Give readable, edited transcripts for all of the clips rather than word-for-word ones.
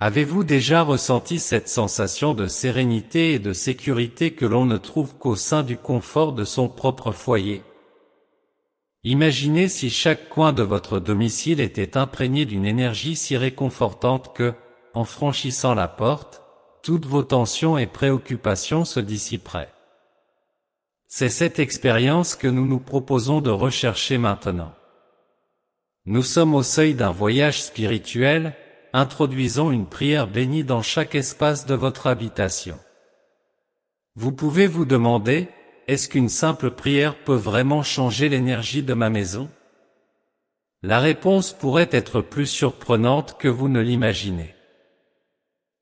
Avez-vous déjà ressenti cette sensation de sérénité et de sécurité que l'on ne trouve qu'au sein du confort de son propre foyer? Imaginez si chaque coin de votre domicile était imprégné d'une énergie si réconfortante que, en franchissant la porte, toutes vos tensions et préoccupations se dissiperaient. C'est cette expérience que nous nous proposons de rechercher maintenant. Nous sommes au seuil d'un voyage spirituel, introduisons une prière bénie dans chaque espace de votre habitation. Vous pouvez vous demander, est-ce qu'une simple prière peut vraiment changer l'énergie de ma maison? La réponse pourrait être plus surprenante que vous ne l'imaginez.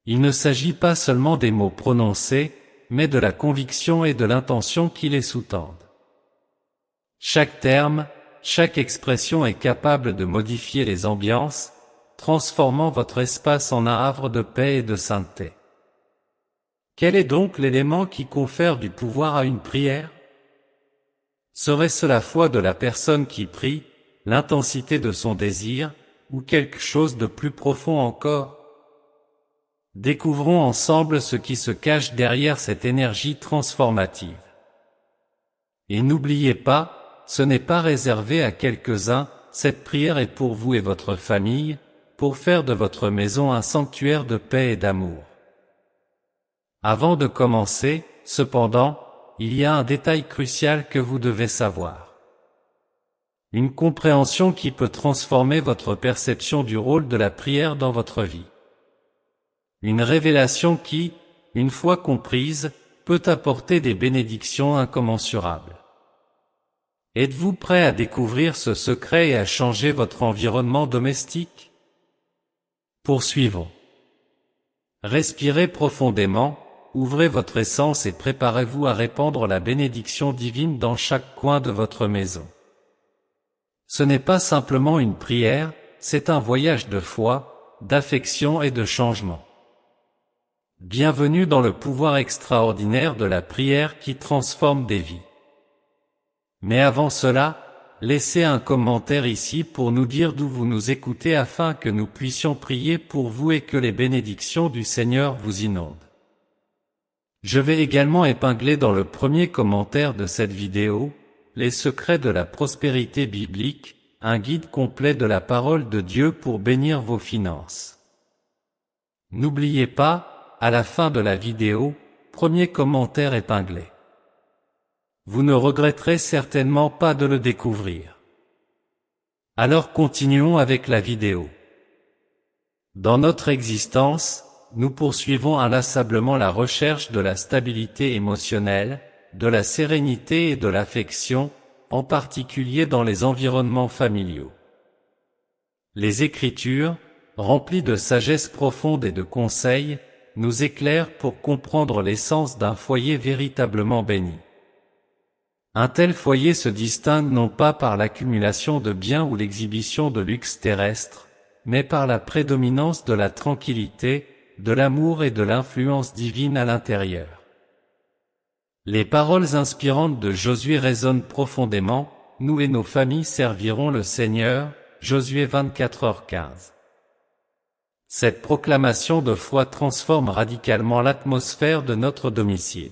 Il ne s'agit pas seulement des mots prononcés, mais de la conviction et de l'intention qui les sous-tendent. Chaque terme, chaque expression est capable de modifier les ambiances, transformant votre espace en un havre de paix et de sainteté. Quel est donc l'élément qui confère du pouvoir à une prière? Serait-ce la foi de la personne qui prie, l'intensité de son désir, ou quelque chose de plus profond encore? Découvrons ensemble ce qui se cache derrière cette énergie transformative. Et n'oubliez pas, ce n'est pas réservé à quelques-uns, cette prière est pour vous et votre famille, pour faire de votre maison un sanctuaire de paix et d'amour. Avant de commencer, cependant, il y a un détail crucial que vous devez savoir. Une compréhension qui peut transformer votre perception du rôle de la prière dans votre vie. Une révélation qui, une fois comprise, peut apporter des bénédictions incommensurables. Êtes-vous prêt à découvrir ce secret et à changer votre environnement domestique? Poursuivons. Respirez profondément, ouvrez votre essence et préparez-vous à répandre la bénédiction divine dans chaque coin de votre maison. Ce n'est pas simplement une prière, c'est un voyage de foi, d'affection et de changement. Bienvenue dans le pouvoir extraordinaire de la prière qui transforme des vies. Mais avant cela, laissez un commentaire ici pour nous dire d'où vous nous écoutez afin que nous puissions prier pour vous et que les bénédictions du Seigneur vous inondent. Je vais également épingler dans le premier commentaire de cette vidéo, les secrets de la prospérité biblique, un guide complet de la parole de Dieu pour bénir vos finances. N'oubliez pas, à la fin de la vidéo, premier commentaire épinglé. Vous ne regretterez certainement pas de le découvrir. Alors continuons avec la vidéo. Dans notre existence, nous poursuivons inlassablement la recherche de la stabilité émotionnelle, de la sérénité et de l'affection, en particulier dans les environnements familiaux. Les Écritures, remplies de sagesse profonde et de conseils, nous éclairent pour comprendre l'essence d'un foyer véritablement béni. Un tel foyer se distingue non pas par l'accumulation de biens ou l'exhibition de luxe terrestre, mais par la prédominance de la tranquillité, de l'amour et de l'influence divine à l'intérieur. Les paroles inspirantes de Josué résonnent profondément, nous et nos familles servirons le Seigneur, Josué 24h15. Cette proclamation de foi transforme radicalement l'atmosphère de notre domicile.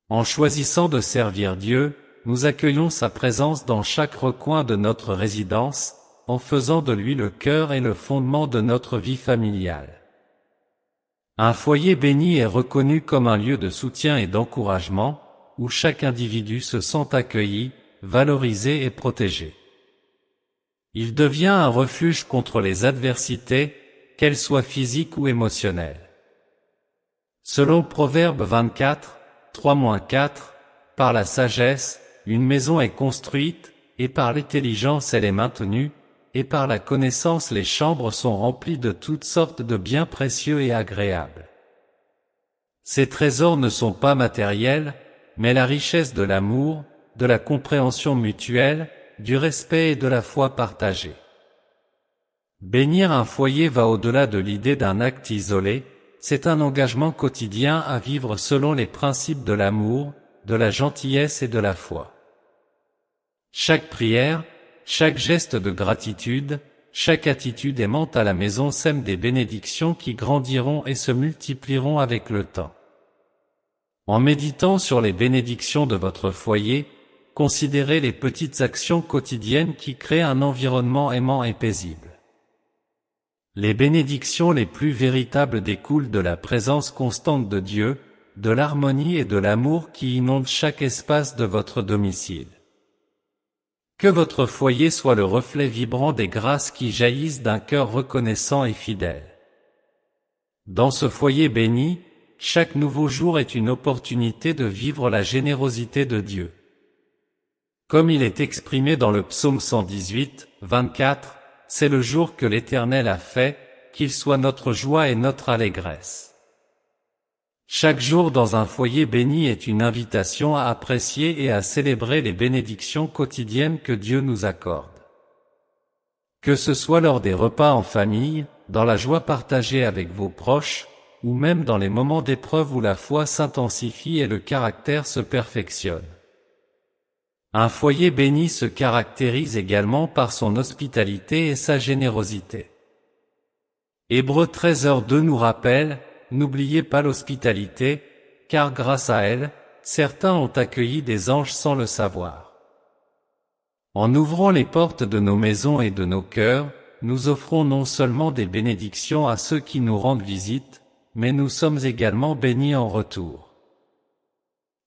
En choisissant de servir Dieu, nous accueillons sa présence dans chaque recoin de notre résidence, en faisant de lui le cœur et le fondement de notre vie familiale. Un foyer béni est reconnu comme un lieu de soutien et d'encouragement, où chaque individu se sent accueilli, valorisé et protégé. Il devient un refuge contre les adversités, qu'elles soient physiques ou émotionnelles. Selon Proverbe 24, 3-4, par la sagesse, une maison est construite, et par l'intelligence elle est maintenue, et par la connaissance les chambres sont remplies de toutes sortes de biens précieux et agréables. Ces trésors ne sont pas matériels, mais la richesse de l'amour, de la compréhension mutuelle, du respect et de la foi partagée. Bénir un foyer va au-delà de l'idée d'un acte isolé, c'est un engagement quotidien à vivre selon les principes de l'amour, de la gentillesse et de la foi. Chaque prière, chaque geste de gratitude, chaque attitude aimante à la maison sème des bénédictions qui grandiront et se multiplieront avec le temps. En méditant sur les bénédictions de votre foyer, considérez les petites actions quotidiennes qui créent un environnement aimant et paisible. Les bénédictions les plus véritables découlent de la présence constante de Dieu, de l'harmonie et de l'amour qui inondent chaque espace de votre domicile. Que votre foyer soit le reflet vibrant des grâces qui jaillissent d'un cœur reconnaissant et fidèle. Dans ce foyer béni, chaque nouveau jour est une opportunité de vivre la générosité de Dieu. Comme il est exprimé dans le psaume 118, 24, c'est le jour que l'Éternel a fait, qu'il soit notre joie et notre allégresse. Chaque jour dans un foyer béni est une invitation à apprécier et à célébrer les bénédictions quotidiennes que Dieu nous accorde. Que ce soit lors des repas en famille, dans la joie partagée avec vos proches, ou même dans les moments d'épreuve où la foi s'intensifie et le caractère se perfectionne. Un foyer béni se caractérise également par son hospitalité et sa générosité. Hébreux 13h2 nous rappelle, n'oubliez pas l'hospitalité, car grâce à elle, certains ont accueilli des anges sans le savoir. En ouvrant les portes de nos maisons et de nos cœurs, nous offrons non seulement des bénédictions à ceux qui nous rendent visite, mais nous sommes également bénis en retour.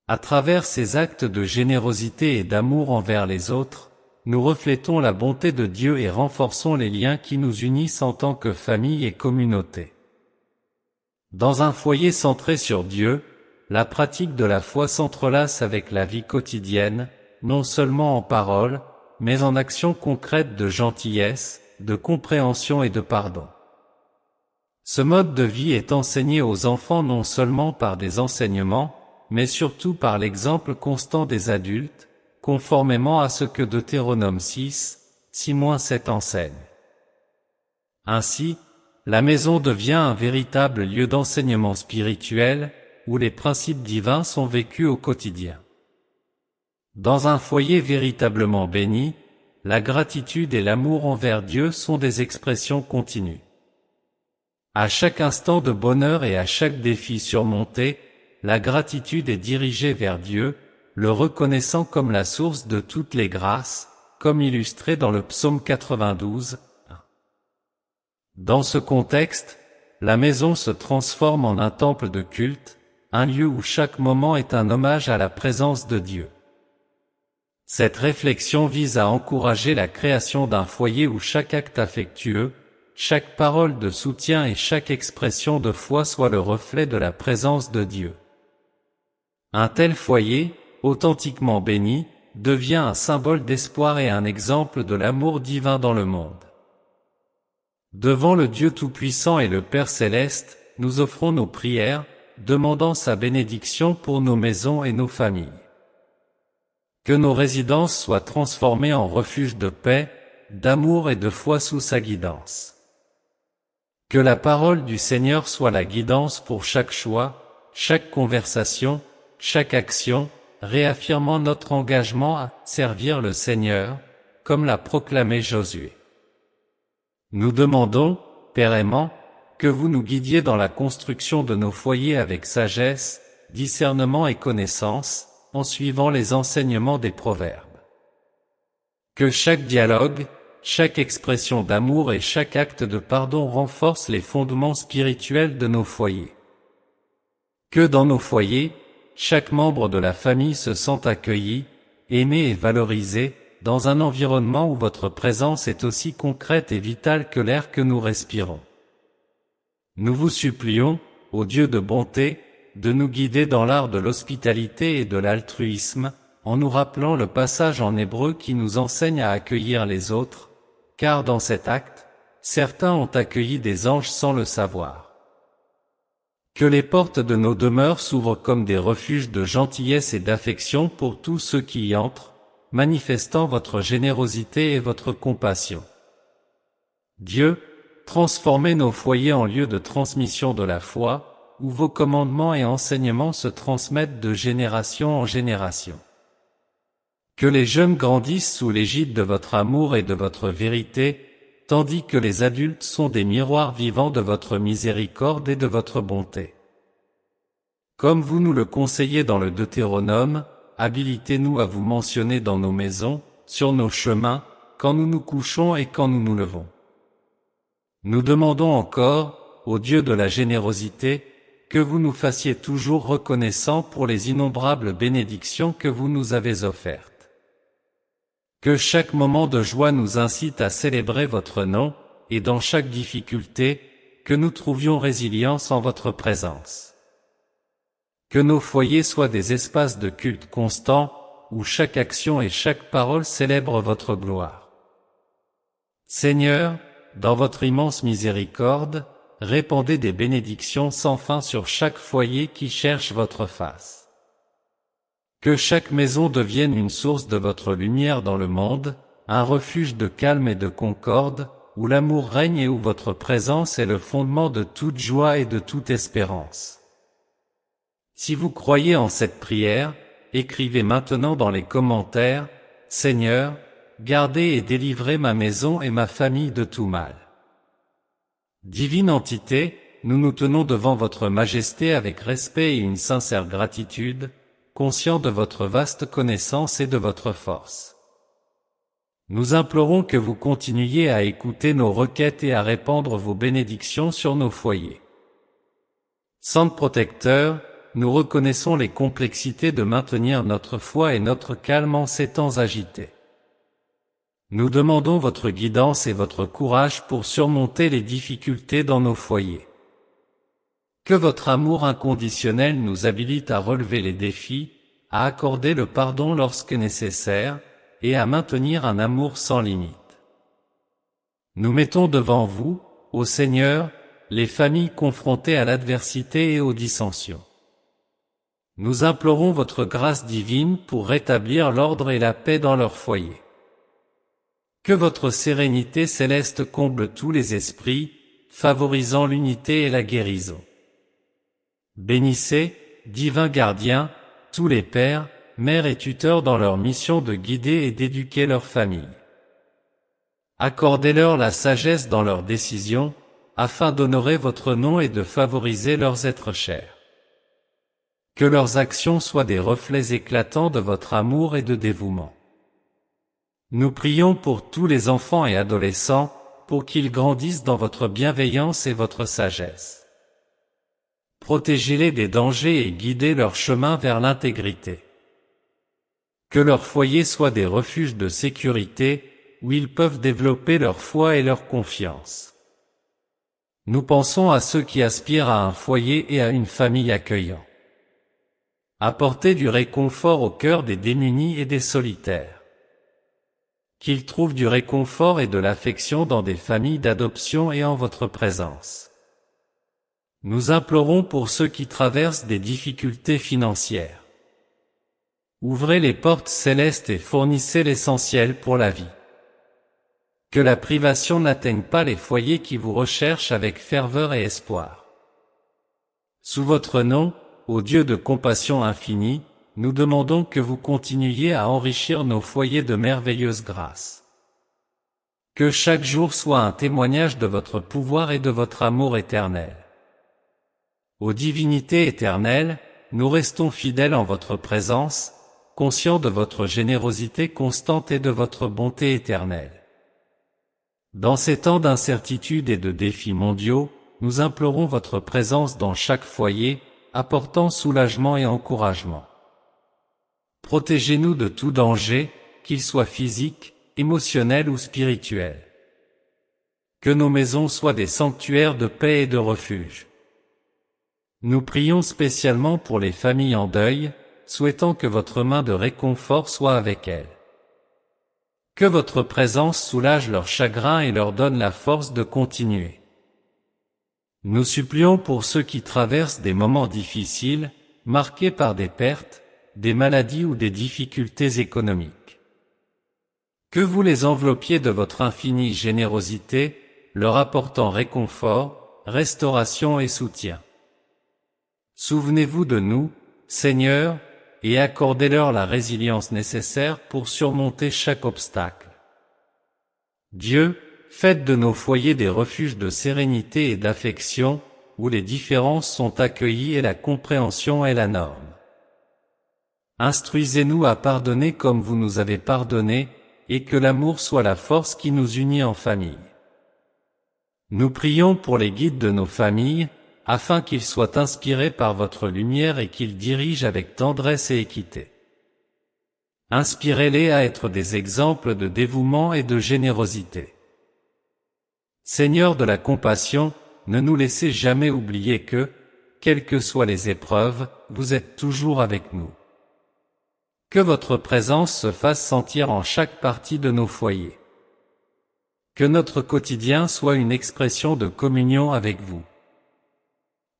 À travers ces actes de générosité et d'amour envers les autres, nous reflétons la bonté de Dieu et renforçons les liens qui nous unissent en tant que famille et communauté. Dans un foyer centré sur Dieu, la pratique de la foi s'entrelace avec la vie quotidienne, non seulement en paroles, mais en actions concrètes de gentillesse, de compréhension et de pardon. Ce mode de vie est enseigné aux enfants non seulement par des enseignements, mais surtout par l'exemple constant des adultes, conformément à ce que Deutéronome 6, 6-7 enseigne. Ainsi, la maison devient un véritable lieu d'enseignement spirituel, où les principes divins sont vécus au quotidien. Dans un foyer véritablement béni, la gratitude et l'amour envers Dieu sont des expressions continues. À chaque instant de bonheur et à chaque défi surmonté, la gratitude est dirigée vers Dieu, le reconnaissant comme la source de toutes les grâces, comme illustré dans le psaume 92. Dans ce contexte, la maison se transforme en un temple de culte, un lieu où chaque moment est un hommage à la présence de Dieu. Cette réflexion vise à encourager la création d'un foyer où chaque acte affectueux, chaque parole de soutien et chaque expression de foi soit le reflet de la présence de Dieu. Un tel foyer, authentiquement béni, devient un symbole d'espoir et un exemple de l'amour divin dans le monde. Devant le Dieu Tout-Puissant et le Père Céleste, nous offrons nos prières, demandant sa bénédiction pour nos maisons et nos familles. Que nos résidences soient transformées en refuge de paix, d'amour et de foi sous sa guidance. Que la parole du Seigneur soit la guidance pour chaque choix, chaque conversation, chaque action, réaffirmant notre engagement à servir le Seigneur, comme l'a proclamé Josué. Nous demandons, Père aimant, que vous nous guidiez dans la construction de nos foyers avec sagesse, discernement et connaissance, en suivant les enseignements des proverbes. Que chaque dialogue, chaque expression d'amour et chaque acte de pardon renforce les fondements spirituels de nos foyers. Que dans nos foyers, chaque membre de la famille se sente accueilli, aimé et valorisé, dans un environnement où votre présence est aussi concrète et vitale que l'air que nous respirons. Nous vous supplions, ô Dieu de bonté, de nous guider dans l'art de l'hospitalité et de l'altruisme, en nous rappelant le passage en hébreu qui nous enseigne à accueillir les autres, car dans cet acte, certains ont accueilli des anges sans le savoir. Que les portes de nos demeures s'ouvrent comme des refuges de gentillesse et d'affection pour tous ceux qui y entrent, manifestant votre générosité et votre compassion. Dieu, transformez nos foyers en lieux de transmission de la foi, où vos commandements et enseignements se transmettent de génération en génération. Que les jeunes grandissent sous l'égide de votre amour et de votre vérité, tandis que les adultes sont des miroirs vivants de votre miséricorde et de votre bonté. Comme vous nous le conseillez dans le Deutéronome, habilitez-nous à vous mentionner dans nos maisons, sur nos chemins, quand nous nous couchons et quand nous nous levons. Nous demandons encore, ô Dieu de la générosité, que vous nous fassiez toujours reconnaissants pour les innombrables bénédictions que vous nous avez offertes. Que chaque moment de joie nous incite à célébrer votre nom, et dans chaque difficulté, que nous trouvions résilience en votre présence. Que nos foyers soient des espaces de culte constant, où chaque action et chaque parole célèbrent votre gloire. Seigneur, dans votre immense miséricorde, répandez des bénédictions sans fin sur chaque foyer qui cherche votre face. Que chaque maison devienne une source de votre lumière dans le monde, un refuge de calme et de concorde, où l'amour règne et où votre présence est le fondement de toute joie et de toute espérance. Si vous croyez en cette prière, écrivez maintenant dans les commentaires, « Seigneur, gardez et délivrez ma maison et ma famille de tout mal. » Divine entité, nous nous tenons devant votre majesté avec respect et une sincère gratitude, conscients de votre vaste connaissance et de votre force. Nous implorons que vous continuiez à écouter nos requêtes et à répandre vos bénédictions sur nos foyers. Saint protecteur, nous reconnaissons les complexités de maintenir notre foi et notre calme en ces temps agités. Nous demandons votre guidance et votre courage pour surmonter les difficultés dans nos foyers. Que votre amour inconditionnel nous habilite à relever les défis, à accorder le pardon lorsque nécessaire, et à maintenir un amour sans limite. Nous mettons devant vous, ô Seigneur, les familles confrontées à l'adversité et aux dissensions. Nous implorons votre grâce divine pour rétablir l'ordre et la paix dans leur foyer. Que votre sérénité céleste comble tous les esprits, favorisant l'unité et la guérison. Bénissez, divin gardien, tous les pères, mères et tuteurs dans leur mission de guider et d'éduquer leurs familles. Accordez-leur la sagesse dans leurs décisions, afin d'honorer votre nom et de favoriser leurs êtres chers. Que leurs actions soient des reflets éclatants de votre amour et de dévouement. Nous prions pour tous les enfants et adolescents, pour qu'ils grandissent dans votre bienveillance et votre sagesse. Protégez-les des dangers et guidez leur chemin vers l'intégrité. Que leur foyer soit des refuges de sécurité, où ils peuvent développer leur foi et leur confiance. Nous pensons à ceux qui aspirent à un foyer et à une famille accueillant. Apportez du réconfort au cœur des démunis et des solitaires. Qu'ils trouvent du réconfort et de l'affection dans des familles d'adoption et en votre présence. Nous implorons pour ceux qui traversent des difficultés financières. Ouvrez les portes célestes et fournissez l'essentiel pour la vie. Que la privation n'atteigne pas les foyers qui vous recherchent avec ferveur et espoir. Sous votre nom, ô Dieu de compassion infinie, nous demandons que vous continuiez à enrichir nos foyers de merveilleuses grâces. Que chaque jour soit un témoignage de votre pouvoir et de votre amour éternel. Ô divinités éternelles, nous restons fidèles en votre présence, conscients de votre générosité constante et de votre bonté éternelle. Dans ces temps d'incertitude et de défis mondiaux, nous implorons votre présence dans chaque foyer, apportant soulagement et encouragement. Protégez-nous de tout danger, qu'il soit physique, émotionnel ou spirituel. Que nos maisons soient des sanctuaires de paix et de refuge. Nous prions spécialement pour les familles en deuil, souhaitant que votre main de réconfort soit avec elles. Que votre présence soulage leur chagrin et leur donne la force de continuer. Nous supplions pour ceux qui traversent des moments difficiles, marqués par des pertes, des maladies ou des difficultés économiques. Que vous les enveloppiez de votre infinie générosité, leur apportant réconfort, restauration et soutien. Souvenez-vous de nous, Seigneur, et accordez-leur la résilience nécessaire pour surmonter chaque obstacle. Dieu, faites de nos foyers des refuges de sérénité et d'affection, où les différences sont accueillies et la compréhension est la norme. Instruisez-nous à pardonner comme vous nous avez pardonné, et que l'amour soit la force qui nous unit en famille. Nous prions pour les guides de nos familles, afin qu'ils soient inspirés par votre lumière et qu'ils dirigent avec tendresse et équité. Inspirez-les à être des exemples de dévouement et de générosité. Seigneur de la compassion, ne nous laissez jamais oublier que, quelles que soient les épreuves, vous êtes toujours avec nous. Que votre présence se fasse sentir en chaque partie de nos foyers. Que notre quotidien soit une expression de communion avec vous.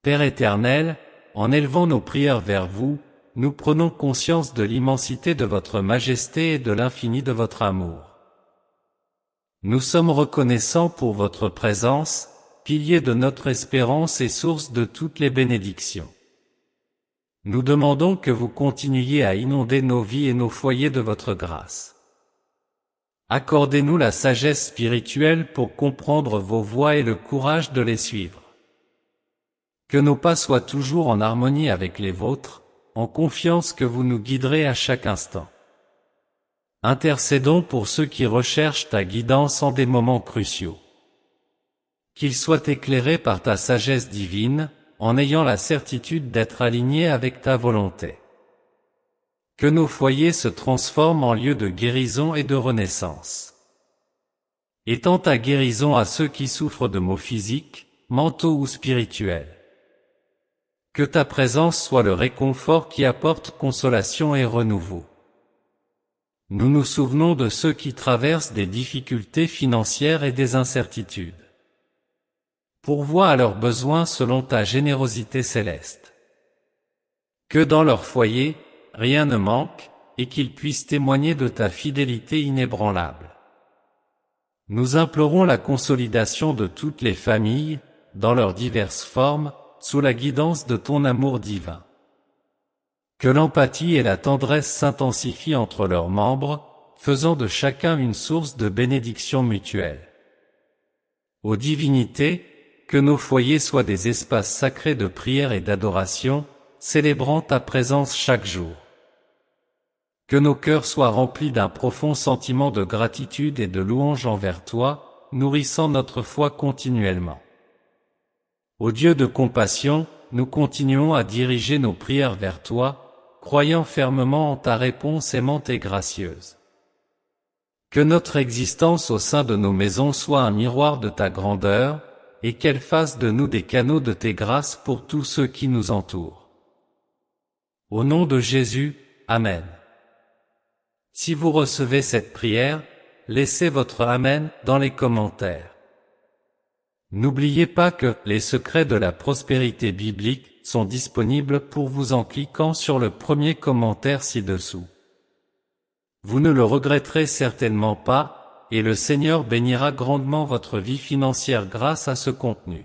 Père éternel, en élevant nos prières vers vous, nous prenons conscience de l'immensité de votre majesté et de l'infini de votre amour. Nous sommes reconnaissants pour votre présence, pilier de notre espérance et source de toutes les bénédictions. Nous demandons que vous continuiez à inonder nos vies et nos foyers de votre grâce. Accordez-nous la sagesse spirituelle pour comprendre vos voies et le courage de les suivre. Que nos pas soient toujours en harmonie avec les vôtres, en confiance que vous nous guiderez à chaque instant. Intercédons pour ceux qui recherchent ta guidance en des moments cruciaux. Qu'ils soient éclairés par ta sagesse divine, en ayant la certitude d'être alignés avec ta volonté. Que nos foyers se transforment en lieux de guérison et de renaissance. Étends ta guérison à ceux qui souffrent de maux physiques, mentaux ou spirituels. Que ta présence soit le réconfort qui apporte consolation et renouveau. Nous nous souvenons de ceux qui traversent des difficultés financières et des incertitudes. Pourvois à leurs besoins selon ta générosité céleste. Que dans leur foyer, rien ne manque, et qu'ils puissent témoigner de ta fidélité inébranlable. Nous implorons la consolidation de toutes les familles, dans leurs diverses formes, sous la guidance de ton amour divin. Que l'empathie et la tendresse s'intensifient entre leurs membres, faisant de chacun une source de bénédiction mutuelle. Ô divinité, que nos foyers soient des espaces sacrés de prière et d'adoration, célébrant ta présence chaque jour. Que nos cœurs soient remplis d'un profond sentiment de gratitude et de louange envers toi, nourrissant notre foi continuellement. Ô Dieu de compassion, nous continuons à diriger nos prières vers toi, croyant fermement en ta réponse aimante et gracieuse. Que notre existence au sein de nos maisons soit un miroir de ta grandeur, et qu'elle fasse de nous des canaux de tes grâces pour tous ceux qui nous entourent. Au nom de Jésus, Amen. Si vous recevez cette prière, laissez votre Amen dans les commentaires. N'oubliez pas que les secrets de la prospérité biblique sont disponibles pour vous en cliquant sur le premier commentaire ci-dessous. Vous ne le regretterez certainement pas, et le Seigneur bénira grandement votre vie financière grâce à ce contenu.